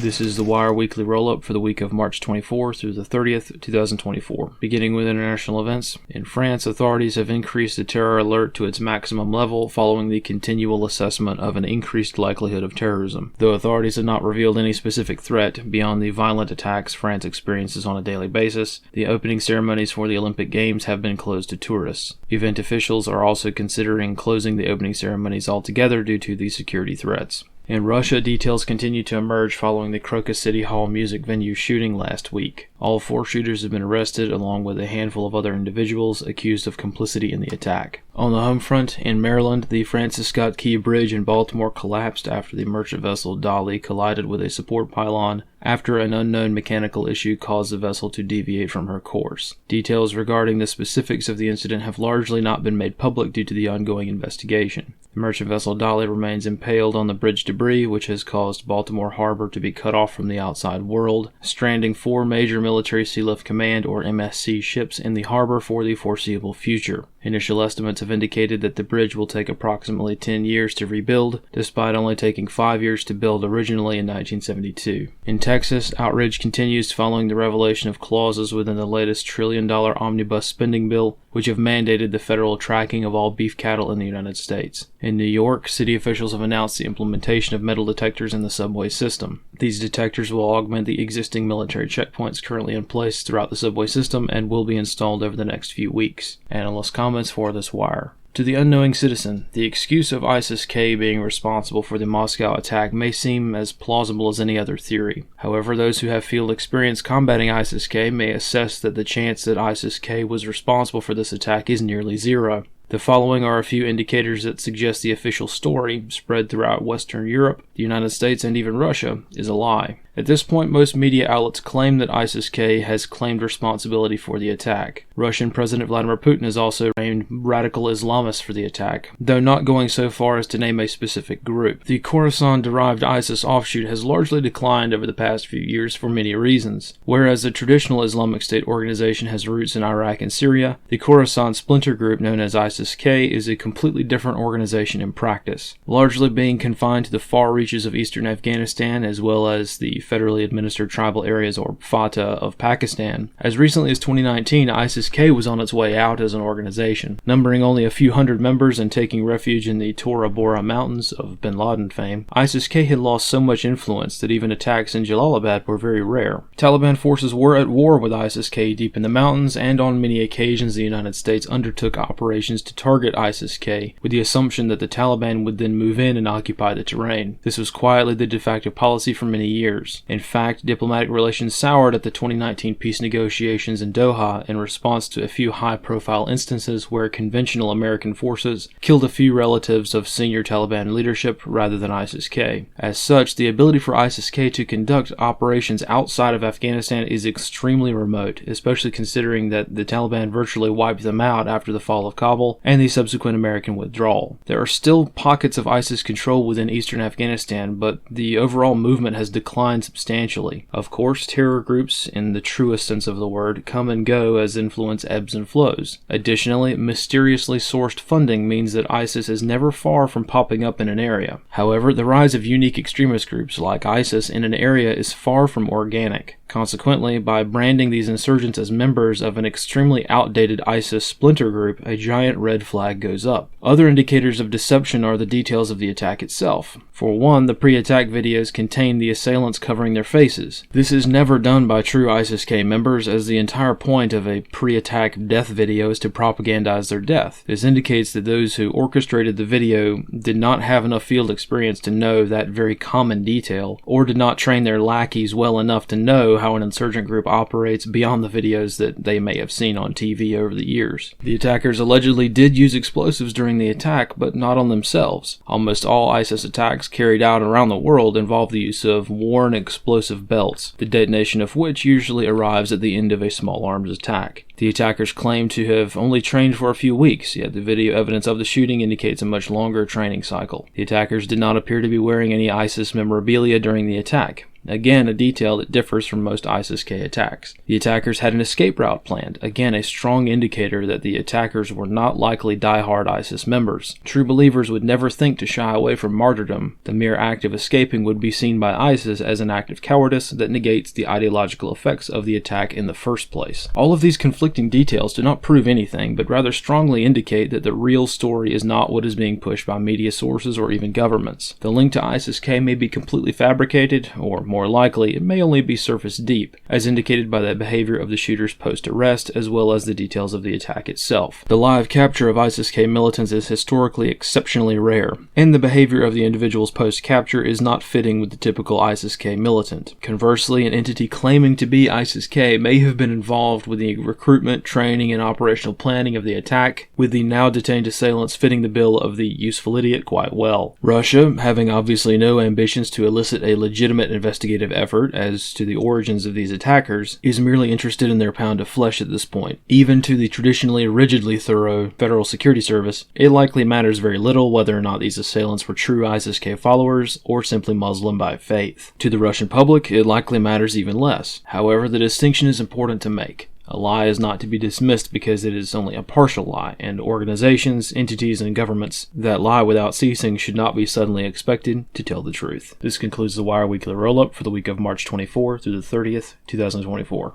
This is the Wire Weekly Rollup for the week of March 24 through the 30th, 2024. Beginning with international events, in France, authorities have increased the terror alert to its maximum level following the continual assessment of an increased likelihood of terrorism. Though authorities have not revealed any specific threat beyond the violent attacks France experiences on a daily basis, the opening ceremonies for the Olympic Games have been closed to tourists. Event officials are also considering closing the opening ceremonies altogether due to the security threats. In Russia, details continue to emerge following the Crocus City Hall music venue shooting last week. All 4 shooters have been arrested, along with a handful of other individuals accused of complicity in the attack. On the home front, in Maryland, the Francis Scott Key Bridge in Baltimore collapsed after the merchant vessel Dolly collided with a support pylon after an unknown mechanical issue caused the vessel to deviate from her course. Details regarding the specifics of the incident have largely not been made public due to the ongoing investigation. The merchant vessel Dolly remains impaled on the bridge debris, which has caused Baltimore Harbor to be cut off from the outside world, stranding 4 major Military Sealift Command or MSC ships in the harbor for the foreseeable future. Initial estimates have indicated that the bridge will take approximately 10 years to rebuild, despite only taking 5 years to build originally in 1972. In Texas, outrage continues following the revelation of clauses within the latest $1 trillion omnibus spending bill, which have mandated the federal tracking of all beef cattle in the United States. In New York, city officials have announced the implementation of metal detectors in the subway system. These detectors will augment the existing military checkpoints currently in place throughout the subway system and will be installed over the next few weeks. Analyst comments for this wire. To the unknowing citizen, the excuse of ISIS-K being responsible for the Moscow attack may seem as plausible as any other theory. However, those who have field experience combating ISIS-K may assess that the chance that ISIS-K was responsible for this attack is nearly zero. The following are a few indicators that suggest the official story, spread throughout Western Europe, the United States, and even Russia, is a lie. At this point, most media outlets claim that ISIS-K has claimed responsibility for the attack. Russian President Vladimir Putin has also named radical Islamists for the attack, though not going so far as to name a specific group. The Khorasan-derived ISIS offshoot has largely declined over the past few years for many reasons. Whereas the traditional Islamic State organization has roots in Iraq and Syria, the Khorasan splinter group known as ISIS-K is a completely different organization in practice, largely being confined to the far reaches of eastern Afghanistan as well as the federally administered tribal areas or FATA of Pakistan. As recently as 2019, ISIS-K was on its way out as an organization. Numbering only a few hundred members and taking refuge in the Tora Bora Mountains of Bin Laden fame, ISIS-K had lost so much influence that even attacks in Jalalabad were very rare. Taliban forces were at war with ISIS-K deep in the mountains, and on many occasions the United States undertook operations to target ISIS-K with the assumption that the Taliban would then move in and occupy the terrain. This was quietly the de facto policy for many years. In fact, diplomatic relations soured at the 2019 peace negotiations in Doha in response to a few high-profile instances where conventional American forces killed a few relatives of senior Taliban leadership rather than ISIS-K. As such, the ability for ISIS-K to conduct operations outside of Afghanistan is extremely remote, especially considering that the Taliban virtually wiped them out after the fall of Kabul and the subsequent American withdrawal. There are still pockets of ISIS control within eastern Afghanistan, but the overall movement has declined substantially. Of course, terror groups, in the truest sense of the word, come and go as influence ebbs and flows. Additionally, mysteriously sourced funding means that ISIS is never far from popping up in an area. However, the rise of unique extremist groups like ISIS in an area is far from organic. Consequently, by branding these insurgents as members of an extremely outdated ISIS splinter group, a giant red flag goes up. Other indicators of deception are the details of the attack itself. For one, the pre-attack videos contain the assailants covering their faces. This is never done by true ISIS-K members, as the entire point of a pre-attack death video is to propagandize their death. This indicates that those who orchestrated the video did not have enough field experience to know that very common detail, or did not train their lackeys well enough to know how an insurgent group operates beyond the videos that they may have seen on TV over the years. The attackers allegedly did use explosives during the attack, but not on themselves. Almost all ISIS attacks carried out around the world involve the use of worn explosive belts, the detonation of which usually arrives at the end of a small arms attack. The attackers claim to have only trained for a few weeks, yet the video evidence of the shooting indicates a much longer training cycle. The attackers did not appear to be wearing any ISIS memorabilia during the attack. Again, a detail that differs from most ISIS-K attacks. The attackers had an escape route planned, again a strong indicator that the attackers were not likely die-hard ISIS members. True believers would never think to shy away from martyrdom. The mere act of escaping would be seen by ISIS as an act of cowardice that negates the ideological effects of the attack in the first place. All of these conflicting details do not prove anything, but rather strongly indicate that the real story is not what is being pushed by media sources or even governments. The link to ISIS-K may be completely fabricated, or more likely, it may only be surface deep, as indicated by the behavior of the shooters post-arrest, as well as the details of the attack itself. The live capture of ISIS-K militants is historically exceptionally rare, and the behavior of the individuals post-capture is not fitting with the typical ISIS-K militant. Conversely, an entity claiming to be ISIS-K may have been involved with the recruitment, training, and operational planning of the attack, with the now detained assailants fitting the bill of the useful idiot quite well. Russia, having obviously no ambitions to elicit a legitimate investigative effort as to the origins of these attackers, is merely interested in their pound of flesh at this point. Even to the traditionally rigidly thorough Federal Security Service, it likely matters very little whether or not these assailants were true ISIS-K followers or simply Muslim by faith. To the Russian public, it likely matters even less. However, the distinction is important to make. A lie is not to be dismissed because it is only a partial lie, and organizations, entities, and governments that lie without ceasing should not be suddenly expected to tell the truth. This concludes the Wire Weekly Rollup for the week of March 24 through the 30th, 2024.